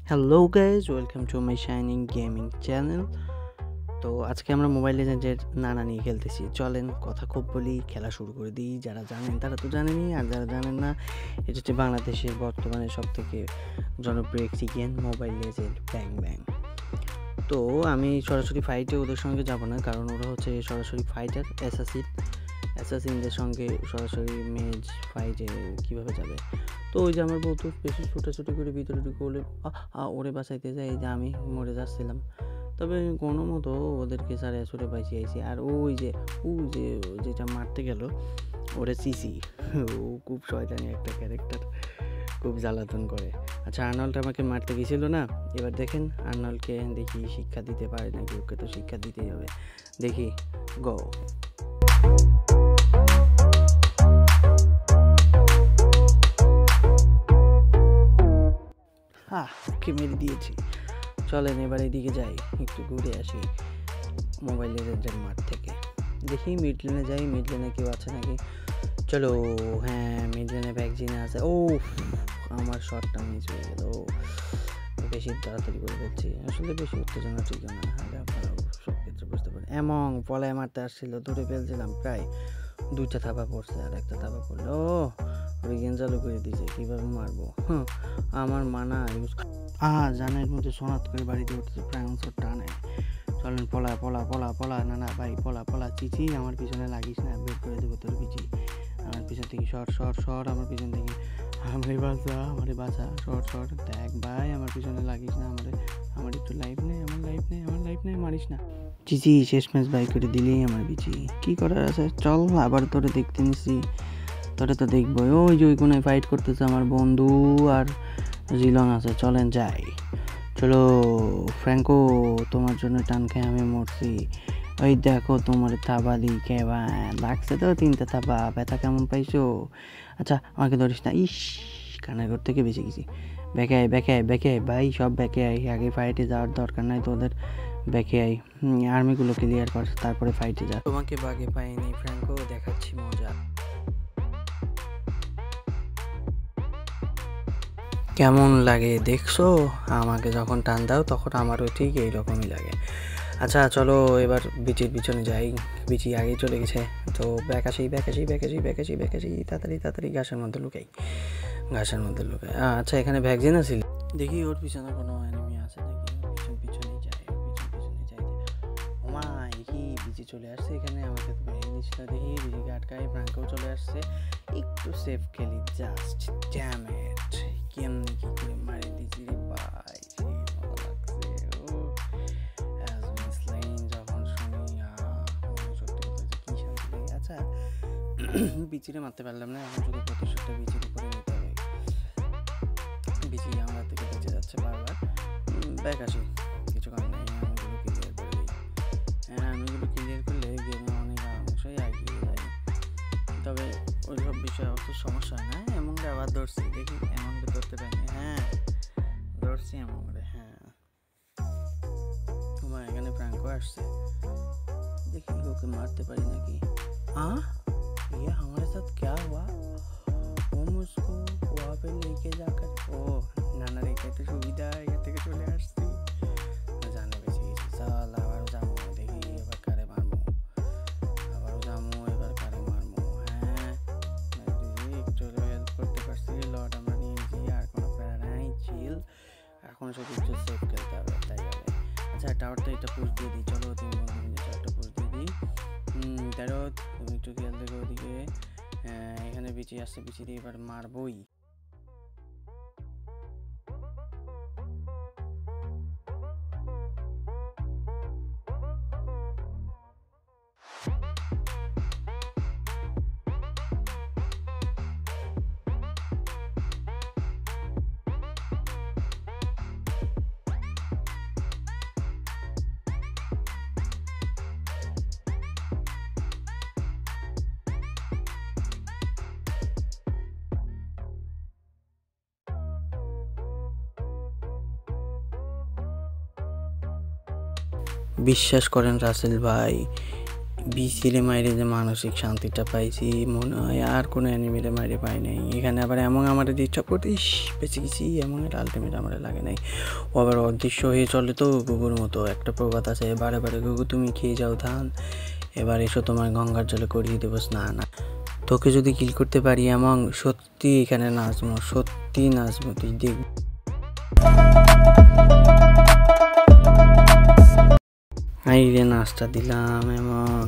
Hello guys, welcome to my shining gaming channel. তো আজকে আমরা মোবাইল লিজেন্ডের নানা নিয়ে খেলতেছি। চলেন কথা খুব বলি, খেলা শুরু করে দিই। যারা জানেন তারা তো জানেনই, আর যারা জানেন না, এটা হচ্ছে বাংলাদেশের বর্তমানে সবথেকে জনপ্রিয় একটি গেম, মোবাইল লিজেন্ড ব্যাং ব্যাং। তো আমি সরাসরি ফাইটে ওদের সঙ্গে যাব না, কারণ ওরা হচ্ছে সরাসরি ফাইটার অ্যাসাসিনদের সঙ্গে সরাসরি মেজ ফাইটে কীভাবে যাবে। তো ওই যে আমার বউ তো বেশি ছুটাছুটি করে ভিতরে ঢুকে ওরে বাঁচাইতে যাই, যে আমি মরে যাচ্ছিলাম। তবে কোনো মতো ওদেরকে সারে ছুটে বাঁচিয়ে আইছি। আর ওই যে যেটা মারতে গেল, ওরে সিসি, ও খুব শয়তানি একটা ক্যারেক্টার, খুব জ্বালাতন করে। আচ্ছা, আর্নল্ড আমাকে মারতে গেছিল না, এবার দেখেন আর্নল্ডকে দেখি শিক্ষা দিতে পারে নাকি। ওকে তো শিক্ষা দিতেই হবে, দেখি গো। ওকে মেরে দিয়েছি। চলেন এবার এদিকে যাই, একটু ঘুরে আসি মোবাইল লিজেন্ডের মাঠ থেকে। দেখি মিড লেনে যাই, মিড লেনে কেউ আছে নাকি। চলো, হ্যাঁ মিড লেনে ভ্যাকজিনে আছে। আমার শটটা মিস হয়ে গেল। বেশি তাড়াতাড়ি করে ফেলছি, আসলে বেশি উত্তেজনা ঠিক না। আপনারাও সব ক্ষেত্রে বুঝতে পারেন। এমন পলায় মারতে আসছিল, ধরে ফেলছিলাম, প্রায় দুইটা থাবা পড়ছে, আর একটা থাবা পড়লো। রিগেন চালু করে দিয়েছে, কীভাবে মারবো। আমার মানা ইউজ জানের মধ্যে সোনাত করে বাড়িতে উঠছে, প্রায় অংশ টানে। চলেন পলা পলা পলা পলা, না না ভাই পলা পলা, চিচি আমার পিছনে লাগিস না, বের করে দেবো তোর পিচি। আমার পিছন থেকে সর আমার পিছন থেকে। আমারে বাঁচা, সর দেখ ভাই, আমার পিছনে লাগিস না, আমার একটু লাইফ নেই, আমার লাইফ নেই, মারিস না। চিচি শেষ ম্যাচ বাই করে দিলেই আমার বিচি, কি করার আছে। চল আবার তোরে দেখতে নিছি, তোরে তো দেখবো। ওই যে ওই কোনায় ফাইট করতেছে আমার বন্ধু, আর জিলন আছে। চলেন যাই, চলো ফ্র্যাঙ্কো, তোমার জন্য টান খেয়ে আমি মরছি। ওই দেখো তোমার থাবালি কেবা লাগছে তো, 3টা থাবা। ব্যথা কেমন পাইছো? আচ্ছা আমাকে ধরিস না, ইস কানাগর থেকে বেঁচে গেছি। ব্যাকে আয় ভাই, সব ব্যাকে আয়, আগে ফাইটে যাওয়ার দরকার নাই তোদের। ব্যাকে আয়, আর্মিগুলো ক্লিয়ার কর, তারপরে ফাইটে যা। তোমাকে বাগে পাইনি ফ্র্যাঙ্কো, দেখাচ্ছি মজা। কেমন লাগে দেখছো? আমাকে যখন টান দাও তখন আমারও ঠিক এইরকমই লাগে। আচ্ছা চলো এবার বিচির পিছনে যাই, বিচি আগেই চলে গেছে। তো ব্যাকাশি তাড়াতাড়ি ঘাসের মধ্যে লুকাই। আচ্ছা এখানে ভ্যাকসিন আছিল, দেখি ওর পিছনে কোনো এনিমি আছে নাকি। পিছনে যাই। ওমা কি বিচি চলে আসছে এখানে, আমাকে তো মেরে দিচ্ছিল। দেখি বিচিকে আটকাই, ফ্র্যাঙ্কও চলে আসছে। একটু সেফ খেলি, জাস্ট ড্যাম ইট, কেমনি কি করে মারি দিচ্ছি রে ভাই, সেই মজা লাগছে। যখন শুনি সত্যি কথা কি শান্তি লাগে। আচ্ছা বিচিরে মারতে পারলাম না, এখন শুধু প্রতিশোধটা বিচির উপরে নিতে হবে। বিচি আমার থেকে বেঁচে যাচ্ছে বারবার। ব্যাক আসি, কিছু কারণ নেই, আমিগুলো ক্লিয়ার করলে গেমে অনেক অংশই এগিয়ে যায়। তবে ওই সব বিষয়ে অত সমস্যা হয় না। এমনটা আবার ধরছি, দেখি এমনটা ধরতে পারি। হ্যাঁ ধরছি এমনটা, হ্যাঁ। তোমার এখানে ফ্র্যাঙ্কো আসছে, দেখি ওকে মারতে পারি নাকি। ये हमारे साथ क्या हुआ? हम उसको वहाँ पे लेके जाकर নানা রেখে তো সুবিধা, এখান থেকে চলে আসছি। জানে বেশি গেছি, চল আবারও যাবো, দেখি এবার কারে মারবো। হ্যাঁ একটু হেল্প করতে পারছি, লট আমরা নিয়েছি, আর কোনো প্যারা নাই, চিল। এখন শুধু একটু সেফ খেলতে হবে, তাই হবে। আচ্ছা টাওয়ারটা এটা পুশ দিয়ে দিই, চলো 3 বন্ধু মিলে টাওয়ারটা পুশ দিয়ে দিই। তেরো তুমি একটু খেয়াল দেখো ওদিকে। এখানে বিচি আসছে, বিচি দিয়ে এবার মারবই। বিশ্বাস করেন রাসেল ভাই, বিসিরে মাইরে যে মানসিক শান্তিটা পাইছি মনে হয় আর কোনো অ্যানিমেলে মাইরে পাই নাই। এখানে আবার এমন আমার ইচ্ছা করতে বেঁচে গেছি, এমন একটা আলটিমেট আমার লাগে নাই। ও আবার অদৃশ্য হয়ে চলে তো গুগুর মতো। একটা প্রবাদ আছে, বারে বারে গুগু তুমি খেয়ে যাও ধান, এবার এসো তোমার গঙ্গার জলে করিয়ে দেবো স্নান। তোকে যদি কিল করতে পারি এমন সত্যি এখানে নাচবো, সত্যি নাচবো, তুই দেখ। রে নাচটা দিলাম এমন,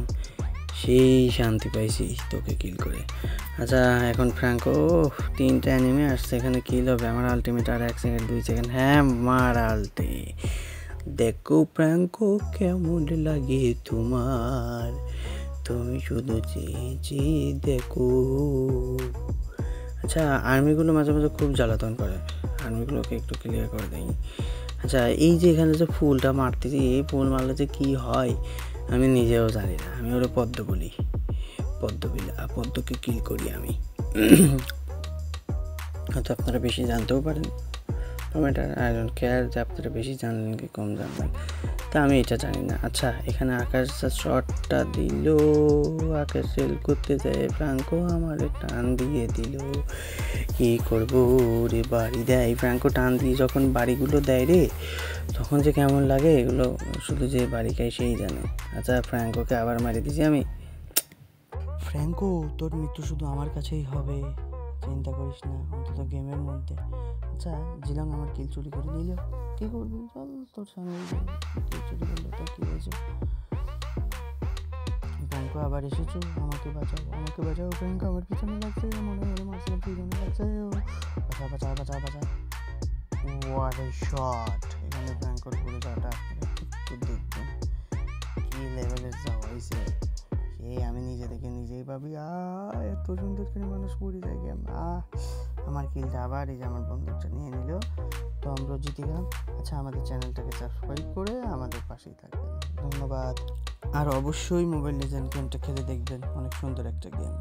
সেই শান্তি পাইছি তোকে কিল করে। আচ্ছা এখন ফ্র্যাঙ্কো 3টা অ্যানিমে আসছে, এখানে কিল হবে আমার আলটিমেট আর 1 সেকেন্ড 2 সেকেন্ড। হ্যাঁ মার আলটি, দেখো ফ্র্যাঙ্কো কেমন লাগে তোমার, তুমি শুধু চেয়ে দেখো। আচ্ছা আর্মিগুলো মাঝে মাঝে খুব জ্বালাতন করে, আর্মিগুলোকে একটু ক্লিয়ার করে দেয়। আচ্ছা এই যে এখানে যে ফুলটা মারতেছি, এই ফুল মারলে যে কী হয় আমি নিজেও জানি না। আমি ওরা পদ্ম বলি, পদ্মকে কিল করি আমি। হয়তো আপনারা বেশি জানতেও পারেন, টমেটার আই ডোন্ট কেয়ার যে আপনারা বেশি জানলেন কি কম জানলেন, তা আমি এটা জানি না। আচ্ছা এখানে আকাশ শটটা দিল, আকাশ সেল করতে যায় ফ্র্যাঙ্কো আমার টান দিয়ে দিল, কী করবো রে বাড়ি দেয় ফ্র্যাঙ্কো টান দিয়ে যখন বাড়িগুলো দেয় রে, তখন যে কেমন লাগে এগুলো শুধু যে বাড়ি খায় সেই জানে। আচ্ছা ফ্র্যাঙ্কোকে আবার মারি দিছি আমি। ফ্র্যাঙ্কো তোর মৃত্যু শুধু আমার কাছেই হবে, চিন্তা করিস না, অন্তত গেমের মধ্যে। আচ্ছা জিলাং আমার কিল চুরি করে নিল, কী করবি, চল তোর সামনে কিল চুরি করলো, তোর কী হয়েছে? ফ্র্যাঙ্কো আবার এসেছো, আমাকে বাঁচাও, আমাকে বাঁচাও, ফ্র্যাঙ্কো আমার পিছনে লাগছে, মনে মনে মারছিলাম পিছনে লাগছে, বাঁচা বাঁচা বাঁচা বাঁচা। What a shot! এখানে ফ্র্যাঙ্কোর পড়ে যাওয়াটা একটু দেখবেন কী লেভেলের যাওয়া হয়েছে, সে আমি নিজে থেকে নিজেই ভাবি এত সুন্দর করে মানুষ পড়ে যায় গেম। আমার কিলটা আবার এই যে আমার বন্ধুটা নিয়ে নিল, তো আমরা জিতে গেলাম। আচ্ছা আমাদের চ্যানেলটাকে সাবস্ক্রাইব করে আমাদের পাশেই থাকবেন, ধন্যবাদ। আর অবশ্যই মোবাইল লেজেন্ড গেমটা খেলে দেখবেন, অনেক সুন্দর একটা গেম।